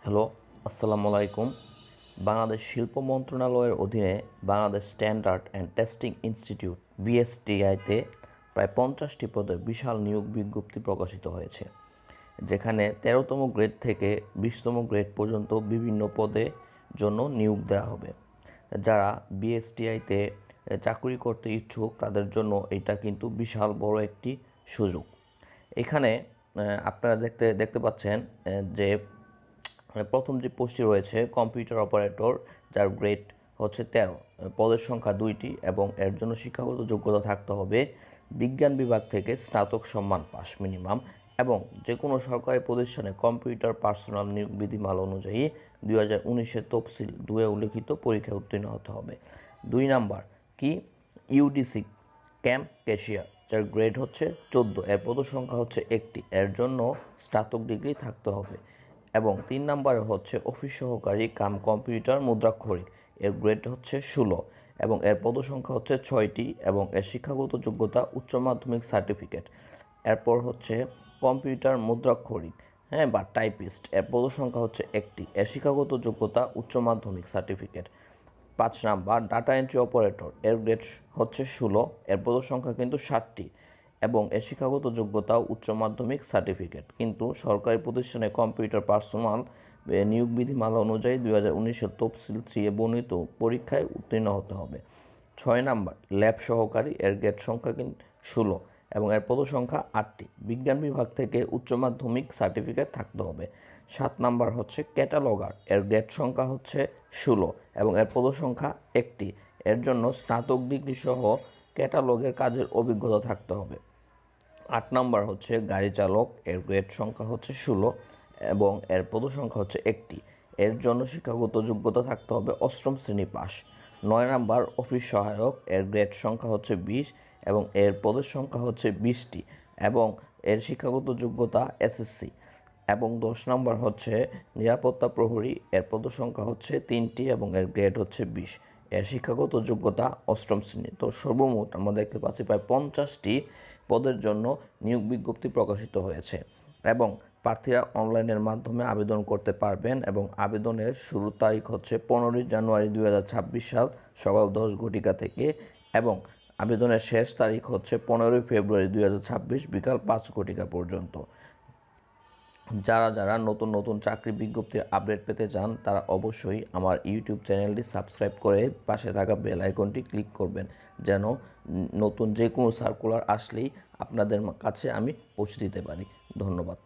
Hello, আসসালামু আলাইকুম। বাংলাদেশ শিল্প মন্ত্রণালয়ের অধীনে Bangladesh standard and testing institute বিএসটিআইতে প্রায় 50টি পদের বিশাল নিয়োগ বিজ্ঞপ্তি প্রকাশিত হয়েছে, যেখানে 13তম গ্রেড থেকে 20তম গ্রেড পর্যন্ত বিভিন্ন পদে জন্য নিয়োগ দেওয়া হবে। যারা বিএসটিআইতে চাকরি করতে ইচ্ছুক তাদের জন্য এটা কিন্তু বিশাল বড় একটি সুযোগ। এখানে আপনারা দেখতে পাচ্ছেন যে প্রথম যে পোস্টটি রয়েছে কম্পিউটার অপারেটর, যার গ্রেড হচ্ছে 13, পদের সংখ্যা 2টি এবং এর জন্য শিক্ষাগত যোগ্যতা থাকতে হবে বিজ্ঞান বিভাগ থেকে স্নাতক সম্মান পাস মিনিমাম, এবং যে কোনো সরকারি প্রতিষ্ঠানে কম্পিউটার পার্সোনাল নিয়োগ বিধিমালা অনুযায়ী 2019-এর তফসিল 2-এ উল্লিখিত পরীক্ষায় উত্তীর্ণ হতে হবে। 2 নাম্বার কি ইউডিসি ক্যাম্প ক্যাশিয়ার, যার গ্রেড হচ্ছে 14, এর পদসংখ্যা হচ্ছে 1টি, এর জন্য স্নাতক ডিগ্রি থাকতে হবে। এবং 3 নাম্বারে হচ্ছে অফিস সহকারী কাম কম্পিউটার মুদ্রাক্ষরিক, এর গ্রেড হচ্ছে 16 এবং এর পদসংখ্যা হচ্ছে 6টি এবং এর শিক্ষাগত যোগ্যতা উচ্চ মাধ্যমিক সার্টিফিকেট। এরপর হচ্ছে কম্পিউটার মুদ্রাক্ষরিক বা টাইপিস্ট, এর পদসংখ্যা হচ্ছে 1টি, এর শিক্ষাগত যোগ্যতা উচ্চ মাধ্যমিক certificate. 5 number data entry operator, এর গ্রেড হচ্ছে 16, এর পদসংখ্যা কিন্তু 60টি এবং এর শিক্ষাগত যোগ্যতা উচ্চ মাধ্যমিক সার্টিফিকেট, কিন্তু সরকারি প্রতিষ্ঠানে কম্পিউটার পার্সোনাল নিয়োগ বিধিমালা অনুযায়ী 2019-এর তফসিল 3-এ বর্ণিত পরীক্ষায় উত্তীর্ণ হতে হবে। 6 নাম্বার ল্যাব সহকারী, এর গ্রেড সংখ্যা কিন্তু 16 এবং এর পদসংখ্যা 8টি, বিজ্ঞান বিভাগ থেকে উচ্চ মাধ্যমিক সার্টিফিকেট থাকতে হবে। 7 নাম্বার হচ্ছে ক্যাটালগার, এর গ্রেড সংখ্যা হচ্ছে 16 এবং এর পদসংখ্যা 1টি, এর জন্য স্নাতক ডিগ্রি সহ ক্যাটালগের কাজের অভিজ্ঞতা থাকতে হবে। 8 নাম্বার হচ্ছে গাড়ি চালক, এর গ্রেড সংখ্যা হচ্ছে 16 এবং এর পদসংখ্যা হচ্ছে 1টি, এর জন্য শিক্ষাগত যোগ্যতা থাকতে হবে 8ম শ্রেণী পাস। 9 নাম্বার অফিস সহায়ক, এর গ্রেড সংখ্যা হচ্ছে 20 এবং এর পদের সংখ্যা হচ্ছে 20টি এবং এর শিক্ষাগত যোগ্যতা এসএসসি। এবং 10 নাম্বার হচ্ছে নিরাপত্তা প্রহরী, এর পদসংখ্যা হচ্ছে 3টি এবং এর গ্রেড হচ্ছে 20, এর শিক্ষাগত যোগ্যতা 8ম শ্রেণী। তো সর্বমোট আমরা দেখতে পাচ্ছি প্রায় 50টি পদের জন্য নিয়োগ বিজ্ঞপ্তি প্রকাশিত হয়েছে এবং প্রার্থীরা অনলাইনের মাধ্যমে আবেদন করতে পারবেন এবং আবেদনের শুরুর তারিখ হচ্ছে 15 জানুয়ারি 2026 সাল সকাল 10 ঘটিকা থেকে এবং আবেদনের শেষ তারিখ হচ্ছে 15 ফেব্রুয়ারি 2026 বিকাল 5 ঘটিকা পর্যন্ত। যারা নতুন নতুন চাকরি বিজ্ঞপ্তির আপডেট পেতে চান তারা অবশ্যই আমার ইউটিউব চ্যানেলটি সাবস্ক্রাইব করে পাশে থাকা বেল আইকনটি ক্লিক করবেন, যেন নতুন যে কোনো সার্কুলার আসলেই আপনাদের কাছে আমি পৌঁছে দিতে পারি। ধন্যবাদ।